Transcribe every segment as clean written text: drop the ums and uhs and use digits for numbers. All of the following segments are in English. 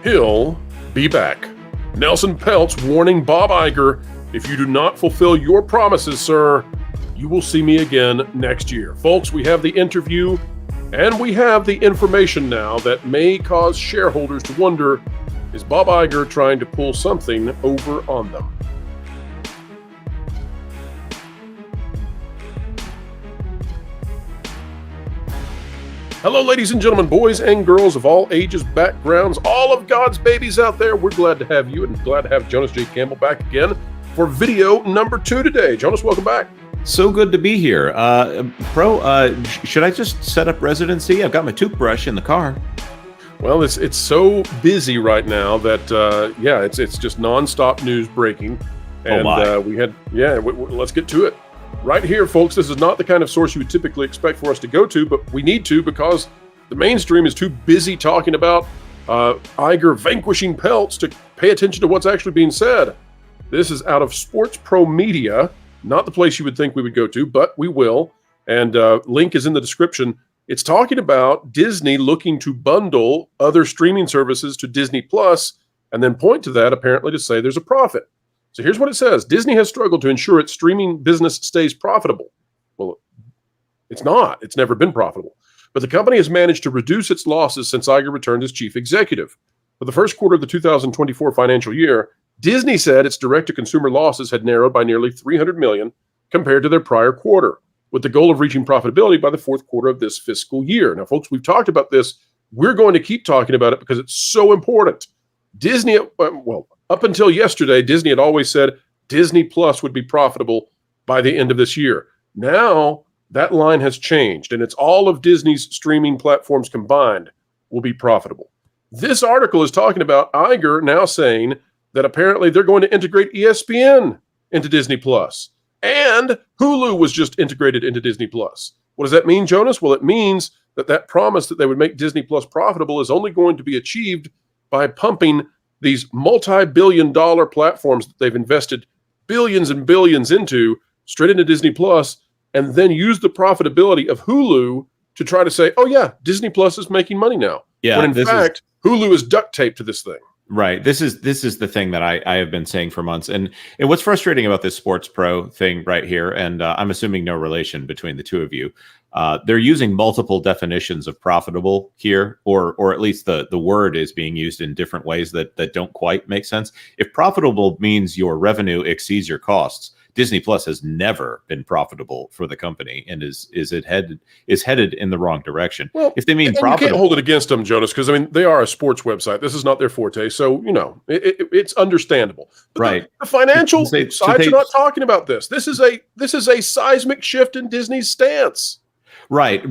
He'll be back. Nelson Peltz warning Bob Iger, if you do not fulfill your promises, sir, you will see me again next year. Folks, we have the interview and we have the information now that may cause shareholders to wonder, is Bob Iger trying to pull something over on them? Hello, ladies and gentlemen, boys and girls of all ages, backgrounds, all of God's babies out there. We're glad to have you and glad to have Jonas J. Campbell back again for video number 2 today. Jonas, welcome back. So good to be here. Should I just set up residency? I've got my toothbrush in the car. Well, it's so busy right now that, it's just nonstop news breaking. And let's get to it. Right here, folks, this is not the kind of source you would typically expect for us to go to, but we need to because the mainstream is too busy talking about Iger vanquishing Peltz to pay attention to what's actually being said. This is out of Sports Pro Media, not the place you would think we would go to, but we will. And link is in the description. It's talking about Disney looking to bundle other streaming services to Disney Plus and then point to that apparently to say there's a profit. So here's what it says. Disney has struggled to ensure its streaming business stays profitable. Well, it's not. It's never been profitable. But the company has managed to reduce its losses since Iger returned as chief executive. For the first quarter of the 2024 financial year, Disney said its direct-to-consumer losses had narrowed by nearly $300 million compared to their prior quarter, with the goal of reaching profitability by the fourth quarter of this fiscal year. Now, folks, we've talked about this. We're going to keep talking about it because it's so important. Disney, up until yesterday, Disney had always said Disney Plus would be profitable by the end of this year. Now, that line has changed, and it's all of Disney's streaming platforms combined will be profitable. This article is talking about Iger now saying that apparently they're going to integrate ESPN into Disney Plus, and Hulu was just integrated into Disney Plus. What does that mean, Jonas? Well, it means that promise that they would make Disney Plus profitable is only going to be achieved by pumping these multi-billion-dollar platforms that they've invested billions and billions into straight into Disney Plus, and then use the profitability of Hulu to try to say, oh yeah, Disney Plus is making money now. Yeah, when in fact, Hulu is duct taped to this thing. Right. This is the thing that I have been saying for months. And what's frustrating about this Sports Pro thing right here, and I'm assuming no relation between the two of you, they're using multiple definitions of profitable here, or at least the word is being used in different ways that don't quite make sense. If profitable means your revenue exceeds your costs, Disney Plus has never been profitable for the company and is headed in the wrong direction. Well, if they mean profitable, you can't hold it against them, Jonas, because I mean they are a sports website. This is not their forte, so it's understandable. But right? The financial sides are not talking about this. This is a seismic shift in Disney's stance. Right,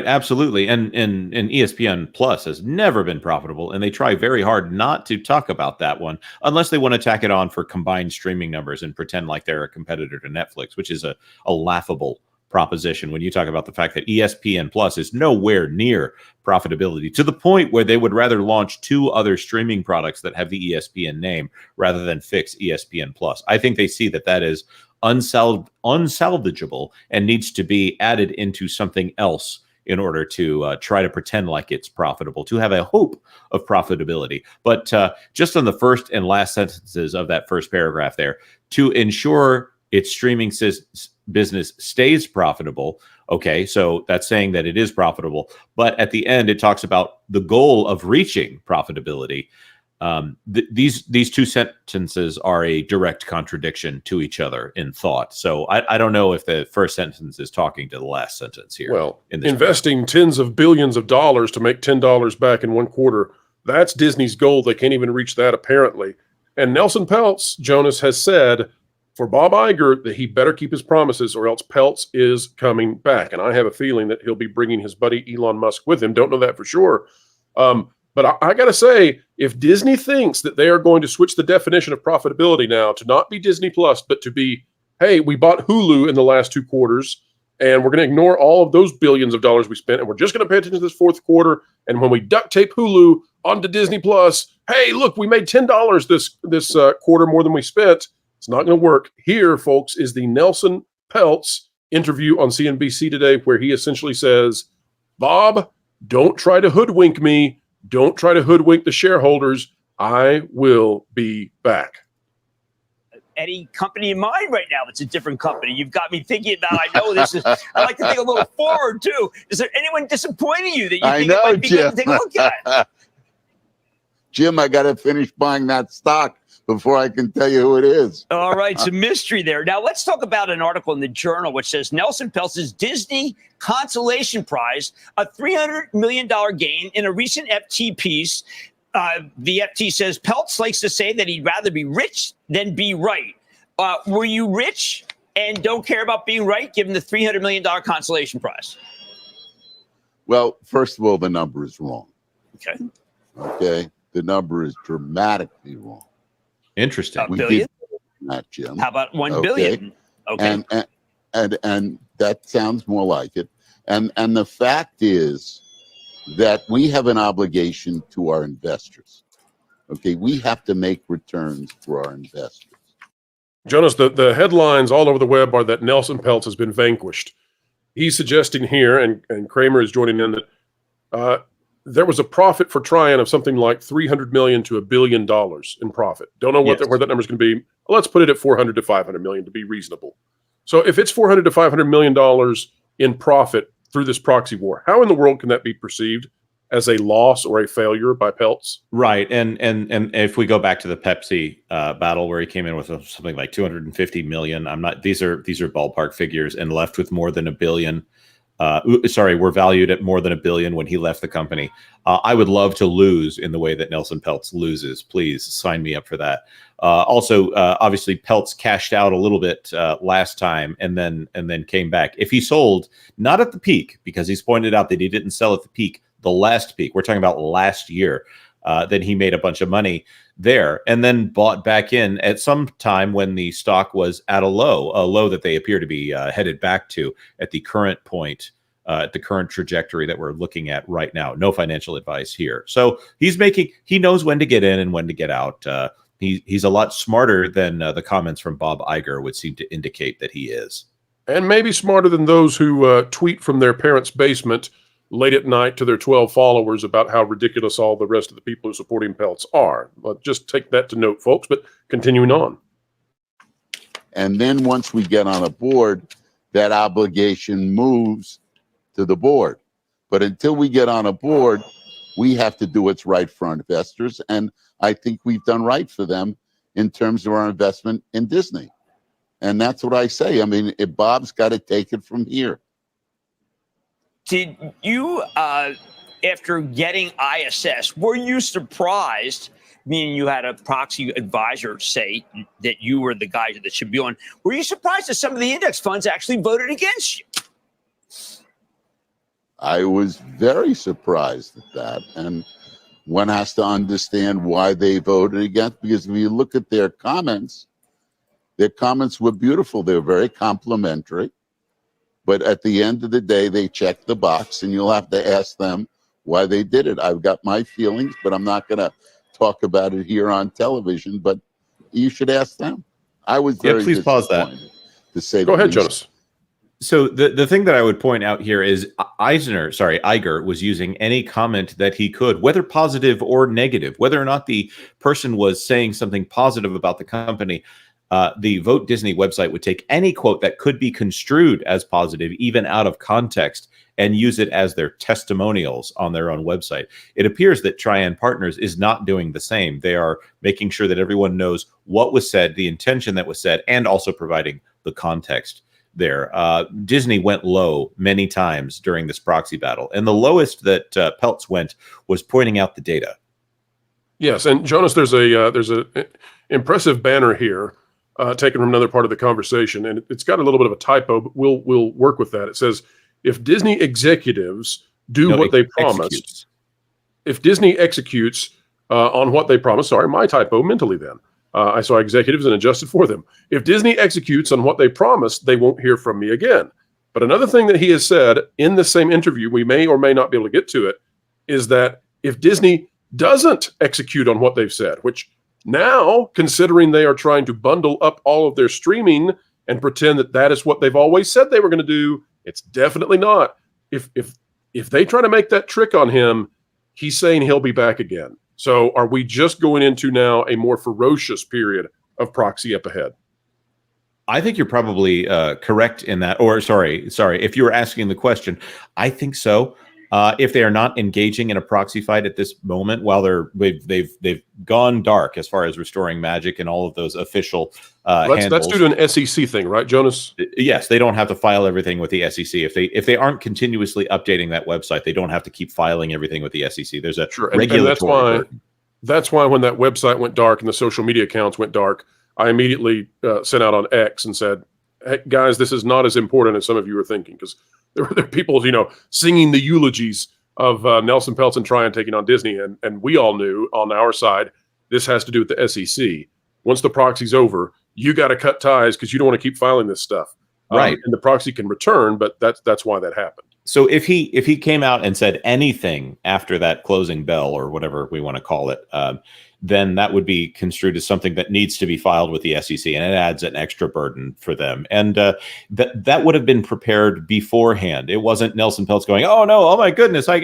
absolutely. And ESPN Plus has never been profitable, and they try very hard not to talk about that one unless they want to tack it on for combined streaming numbers and pretend like they're a competitor to Netflix, which is a laughable proposition when you talk about the fact that ESPN Plus is nowhere near profitability, to the point where they would rather launch 2 other streaming products that have the ESPN name rather than fix ESPN Plus. I think they see that is unsalvageable and needs to be added into something else in order to try to pretend like it's profitable, to have a hope of profitability. But just on the first and last sentences of that first paragraph there, to ensure its streaming business stays profitable. Okay, so that's saying that it is profitable. But at the end, it talks about the goal of reaching profitability. These two sentences are a direct contradiction to each other in thought. So I don't know if the first sentence is talking to the last sentence here. Well, investing tens of billions of dollars to make $10 back in one quarter, that's Disney's goal. They can't even reach that, apparently. And Nelson Peltz, Jonas, has said for Bob Iger that he better keep his promises or else Peltz is coming back. And I have a feeling that he'll be bringing his buddy Elon Musk with him. Don't know that for sure. But I got to say, if Disney thinks that they are going to switch the definition of profitability now to not be Disney Plus, but to be, hey, we bought Hulu in the last 2 quarters, and we're going to ignore all of those billions of dollars we spent, and we're just going to pay attention to this fourth quarter, and when we duct tape Hulu onto Disney Plus, hey, look, we made $10 this quarter more than we spent. It's not going to work. Here, folks, is the Nelson Peltz interview on CNBC today, where he essentially says, Bob, don't try to hoodwink me. Don't try to hoodwink the shareholders. I will be back. Any company in mind right now that's a different company? You've got me thinking about, I know this is, I like to think a little forward too. Is there anyone disappointing you that you think it might be good to take a look at? Jim, I got to finish buying that stock before I can tell you who it is. All right, it's a mystery there. Now let's talk about an article in the Journal which says Nelson Peltz's Disney Consolation Prize, a $300 million gain in a recent FT piece. The FT says Peltz likes to say that he'd rather be rich than be right. Were you rich and don't care about being right given the $300 million consolation prize? Well, first of all, the number is wrong. Okay. Okay. The number is dramatically wrong. Interesting. $1 billion? That, Jim. How about $1 billion? Okay. And that sounds more like it. And the fact is that we have an obligation to our investors. Okay, we have to make returns for our investors. Jonas, the headlines all over the web are that Nelson Peltz has been vanquished. He's suggesting here, and Kramer is joining in, that there was a profit for Trian of something like $300 million to $1 billion in profit. Don't know where that number is going to be. Let's put it at 400 to 500 million to be reasonable. So if it's 400 to 500 million dollars in profit through this proxy war, how in the world can that be perceived as a loss or a failure by Peltz? Right, and if we go back to the Pepsi battle where he came in with something like 250 million, these are ballpark figures, and left with more than $1 billion. We're valued at more than $1 billion when he left the company. I would love to lose in the way that Nelson Peltz loses. Please sign me up for that. Also, obviously, Peltz cashed out a little bit last time and then came back. If he sold, not at the peak, because he's pointed out that he didn't sell at the peak, the last peak, we're talking about last year, then he made a bunch of money there and then bought back in at some time when the stock was at a low that they appear to be headed back to at the current point, at the current trajectory that we're looking at right now. No financial advice here. So he knows when to get in and when to get out. He's a lot smarter than the comments from Bob Iger would seem to indicate that he is. And maybe smarter than those who tweet from their parents' basement late at night to their 12 followers about how ridiculous all the rest of the people who support him Peltz are. But just take that to note, folks, but continuing on. And then once we get on a board, that obligation moves to the board. But until we get on a board, we have to do what's right for our investors. And I think we've done right for them in terms of our investment in Disney. And that's what I say. I mean, if Bob's got to take it from here. Did you, after getting ISS, were you surprised, meaning you had a proxy advisor say that you were the guy that should be on, were you surprised that some of the index funds actually voted against you? I was very surprised at that. And one has to understand why they voted against, because if you look at their comments were beautiful. They were very complimentary. But at the end of the day, they checked the box, and you'll have to ask them why they did it. I've got my feelings, but I'm not going to talk about it here on television. But you should ask them. I was very please pause that. To say Go ahead, Jonas. So the thing that I would point out here is Iger was using any comment that he could, whether positive or negative, whether or not the person was saying something positive about the company. The Vote Disney website would take any quote that could be construed as positive, even out of context, and use it as their testimonials on their own website. It appears that Trian Partners is not doing the same. They are making sure that everyone knows what was said, the intention that was said, and also providing the context there. Disney went low many times during this proxy battle, and the lowest that Peltz went was pointing out the data. Yes, and Jonas, there's a impressive banner here. Taken from another part of the conversation, and it's got a little bit of a typo, but we'll work with that. It says, if Disney executives do what they promised, if Disney executes on what they promised, sorry, my typo mentally then. I saw executives and adjusted for them. If Disney executes on what they promised, they won't hear from me again. But another thing that he has said in the same interview, we may or may not be able to get to it, is that if Disney doesn't execute on what they've said, which now, considering they are trying to bundle up all of their streaming and pretend that that is what they've always said they were going to do, it's definitely not. If they try to make that trick on him, he's saying he'll be back again. So are we just going into now a more ferocious period of proxy up ahead? I think you're probably correct in that. Or sorry, if you were asking the question, I think so. If they are not engaging in a proxy fight at this moment, while they've gone dark as far as restoring magic and all of those official that's due to an SEC thing, right, Jonas? Yes, they don't have to file everything with the SEC. If they aren't continuously updating that website, they don't have to keep filing everything with the SEC. There's a regulatory burden. That's why when that website went dark and the social media accounts went dark, I immediately sent out on X and said, "Hey, guys, this is not as important as some of you are thinking," because there were people, singing the eulogies of Nelson Peltz and Tryon taking on Disney, and we all knew on our side this has to do with the SEC. Once the proxy's over, you got to cut ties because you don't want to keep filing this stuff, right? And the proxy can return, but that's why that happened. So if he came out and said anything after that closing bell or whatever we want to call it, then that would be construed as something that needs to be filed with the SEC, and it adds an extra burden for them. And that would have been prepared beforehand. It wasn't Nelson Peltz going, "Oh no, oh my goodness, I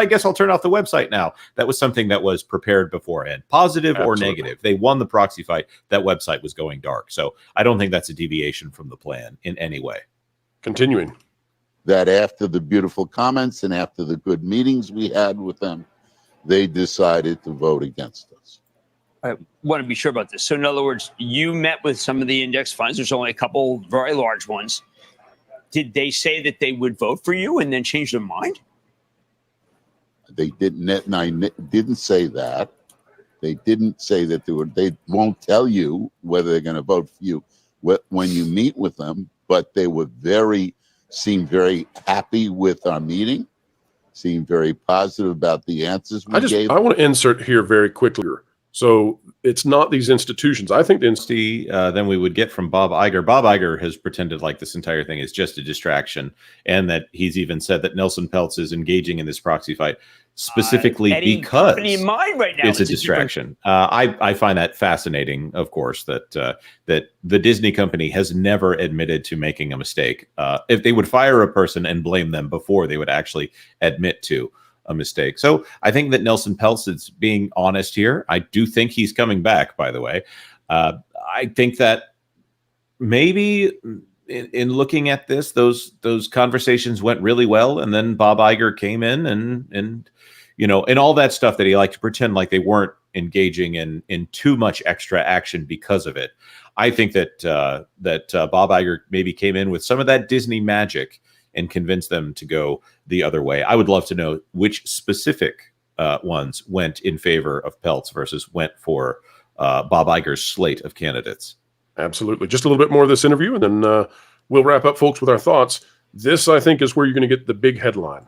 guess I'll turn off the website now." That was something that was prepared beforehand, positive Absolutely. or negative. They won the proxy fight. That website was going dark. So I don't think that's a deviation from the plan in any way. Continuing. That after the beautiful comments and after the good meetings we had with them, they decided to vote against us. I want to be sure about this. So in other words, you met with some of the index funds. There's only a couple very large ones. Did they say that they would vote for you and then change their mind? They didn't, and I didn't say that. They didn't say that they won't tell you whether they're going to vote for you when you meet with them, but they were seemed very happy with our meeting, seemed very positive about the answers we gave. I want to insert here very quickly. So it's not these institutions. I think then we would get from Bob Iger. Bob Iger has pretended like this entire thing is just a distraction, and that he's even said that Nelson Peltz is engaging in this proxy fight specifically because in mind right now, it's a distraction. I find that fascinating, of course, that the Disney company has never admitted to making a mistake. If they would fire a person and blame them before they would actually admit to a mistake. So I think that Nelson Peltz is being honest here. I do think he's coming back, by the way. I think that maybe in looking at this, those conversations went really well, and then Bob Iger came in and all that stuff that he liked to pretend like they weren't engaging in too much extra action because of it. I think that Bob Iger maybe came in with some of that Disney magic and convince them to go the other way. I would love to know which specific ones went in favor of Peltz versus went for Bob Iger's slate of candidates. Absolutely. Just a little bit more of this interview, and then we'll wrap up, folks, with our thoughts. This, I think, is where you're going to get the big headline.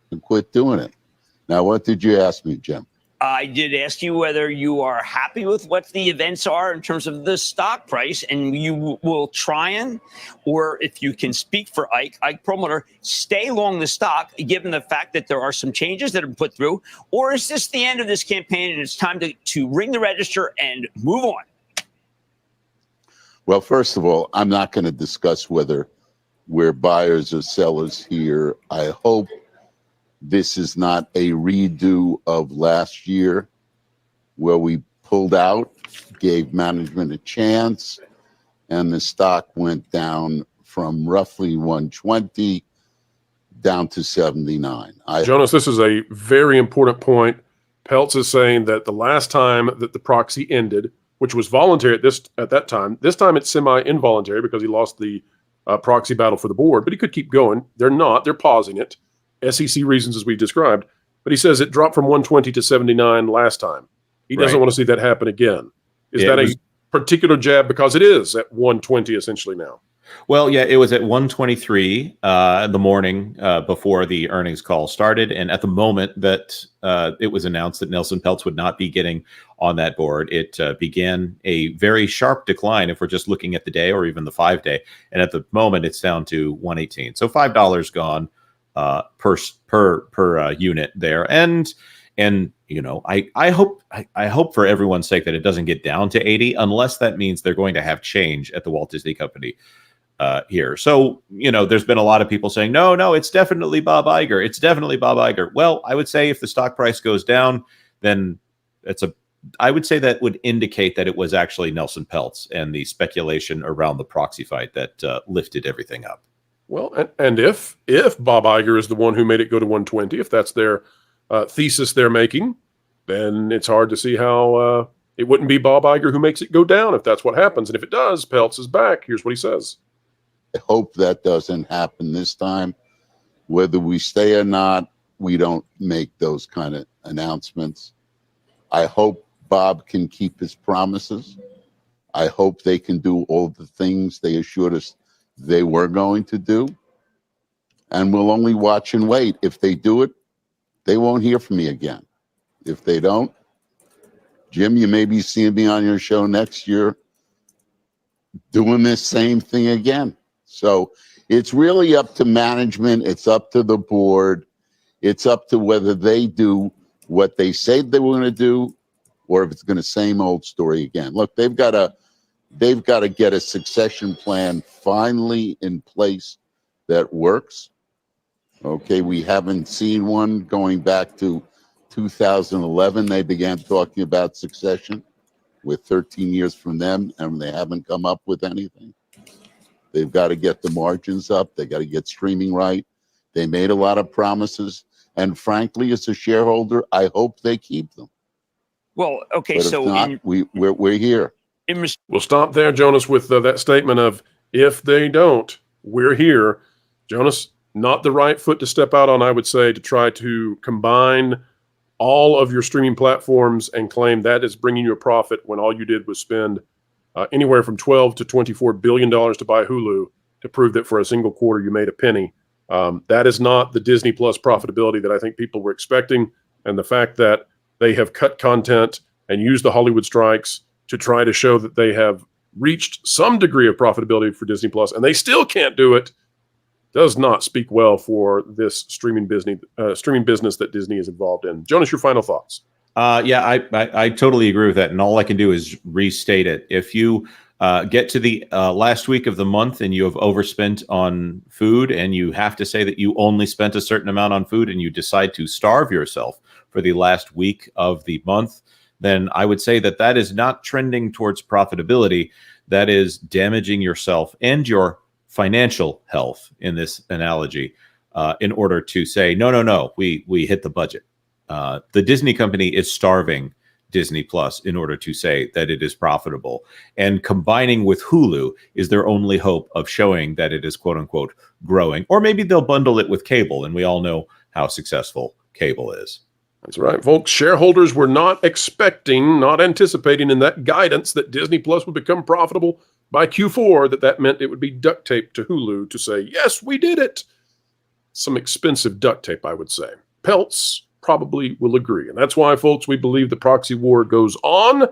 And quit doing it. Now, what did you ask me, Jim? I did ask you whether you are happy with what the events are in terms of the stock price, and you will try or if you can speak for Ike Perlmutter, stay long the stock, given the fact that there are some changes that have been put through, or is this the end of this campaign and it's time to ring the register and move on? Well, first of all, I'm not going to discuss whether we're buyers or sellers here. I hope this is not a redo of last year where we pulled out, gave management a chance, and the stock went down from roughly 120 down to 79. Jonas, this is a very important point. Peltz is saying that the last time that the proxy ended, which was voluntary at that time, this time it's semi-involuntary because he lost the proxy battle for the board, but he could keep going. They're not. They're pausing it. SEC reasons, as we described. But he says it dropped from 120 to 79 last time. He doesn't want to see that happen again. Is that a particular jab because it is at 120 essentially now? Well, yeah, it was at 123 the morning before the earnings call started. And at the moment that it was announced that Nelson Peltz would not be getting on that board, it began a very sharp decline if we're just looking at the day or even the 5-day. And at the moment, it's down to 118. So $5 gone per unit there. And I hope for everyone's sake that it doesn't get down to 80 unless that means they're going to have change at the Walt Disney Company here. So, there's been a lot of people saying, no, it's definitely Bob Iger. It's definitely Bob Iger. Well, I would say if the stock price goes down, then I would say that would indicate that it was actually Nelson Peltz and the speculation around the proxy fight that lifted everything up. Well, and if Bob Iger is the one who made it go to 120, if that's their thesis they're making, then it's hard to see how it wouldn't be Bob Iger who makes it go down if that's what happens. And if it does, Peltz is back. Here's what he says. I hope that doesn't happen this time. Whether we stay or not, we don't make those kind of announcements. I hope Bob can keep his promises. I hope they can do all the things they assured us they were going to do. And we'll only watch and wait. If they do it, they won't hear from me again. If they don't, Jim, you may be seeing me on your show next year doing this same thing again. So it's really up to management. It's up to the board. It's up to whether they do what they say they were going to do, or if it's going to same old story again. Look, they've got to get a succession plan finally in place that works. Okay, we haven't seen one going back to 2011. They began talking about succession with 13 years from them, and they haven't come up with anything. They've got to get the margins up. They got to get streaming right. They made a lot of promises, and frankly, as a shareholder, I hope they keep them. Well, okay, but so if not, we're here. We'll stop there, Jonas, with that statement of if they don't, we're here. Jonas, not the right foot to step out on, I would say, to try to combine all of your streaming platforms and claim that is bringing you a profit when all you did was spend anywhere from $12 to $24 billion to buy Hulu to prove that for a single quarter you made a penny. That is not the Disney Plus profitability that I think people were expecting. And the fact that they have cut content and used the Hollywood strikes to try to show that they have reached some degree of profitability for Disney Plus, and they still can't do it, does not speak well for this streaming business that Disney is involved in. Jonas, your final thoughts? I totally agree with that. And all I can do is restate it. If you get to the last week of the month and you have overspent on food, and you have to say that you only spent a certain amount on food, and you decide to starve yourself for the last week of the month, then I would say that that is not trending towards profitability. That is damaging yourself and your financial health in this analogy, in order to say, no, we hit the budget. The Disney company is starving Disney Plus in order to say that it is profitable. And combining with Hulu is their only hope of showing that it is, quote unquote, growing. Or maybe they'll bundle it with cable, and we all know how successful cable is. That's right, folks. Shareholders were not anticipating in that guidance that Disney Plus would become profitable by Q4, that meant it would be duct tape to Hulu to say, yes, we did it. Some expensive duct tape, I would say. Peltz probably will agree. And that's why, folks, we believe the proxy war goes on.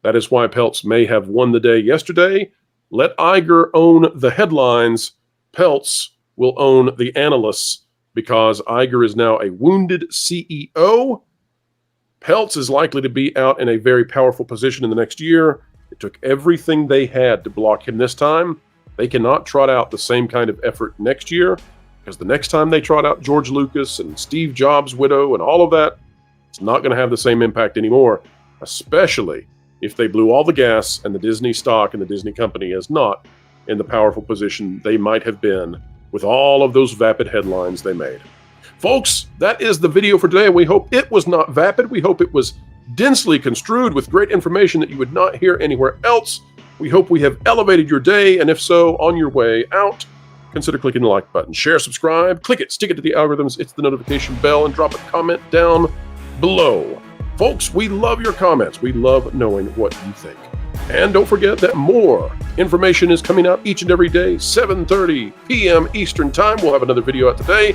That is why Peltz may have won the day yesterday. Let Iger own the headlines. Peltz will own the analysts, because Iger is now a wounded CEO. Peltz is likely to be out in a very powerful position in the next year. It took everything they had to block him this time. They cannot trot out the same kind of effort next year, because the next time they trot out George Lucas and Steve Jobs' widow and all of that, it's not going to have the same impact anymore, especially if they blew all the gas and the Disney stock and the Disney company is not in the powerful position they might have been with all of those vapid headlines they made. Folks, that is the video for today. We hope it was not vapid. We hope it was densely construed with great information that you would not hear anywhere else. We hope we have elevated your day, and if so, on your way out, consider clicking the like button. Share, subscribe, click it, stick it to the algorithms, it's the notification bell, and drop a comment down below. Folks, we love your comments. We love knowing what you think. And don't forget that more information is coming out each and every day, 7:30 p.m. Eastern Time. We'll have another video out today.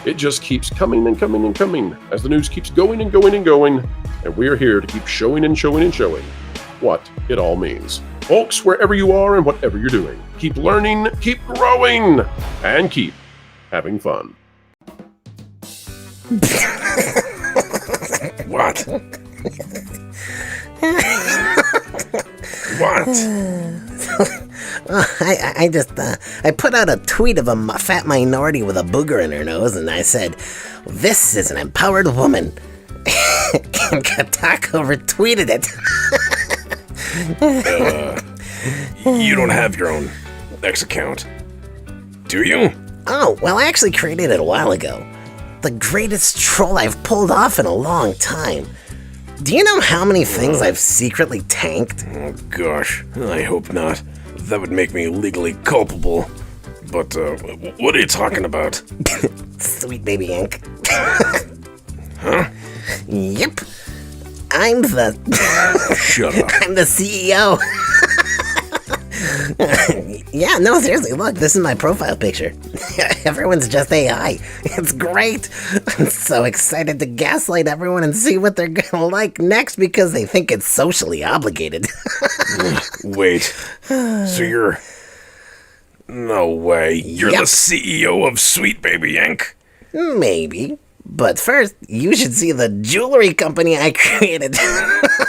It just keeps coming and coming and coming as the news keeps going and going and going. And we are here to keep showing and showing and showing what it all means. Folks, wherever you are and whatever you're doing, keep learning, keep growing, and keep having fun. What? What? I put out a tweet of a fat minority with a booger in her nose, and I said, "This is an empowered woman." and Kocho retweeted it. You don't have your own X account, do you? Oh, well, I actually created it a while ago. The greatest troll I've pulled off in a long time. Do you know how many things I've secretly tanked? Oh, gosh, I hope not. That would make me legally culpable. But, what are you talking about? Sweet Baby Inc. Huh? Yep. I'm the... Shut up. I'm the CEO. Yeah, no, seriously, look, this is my profile picture. Everyone's just AI. It's great. I'm so excited to gaslight everyone and see what they're gonna like next because they think it's socially obligated. Wait, so you're... No way, you're Yep. the CEO of Sweet Baby Inc.? Maybe. But first, you should see the jewelry company I created.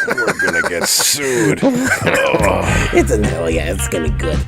We're gonna get sued. Oh. It's gonna be good.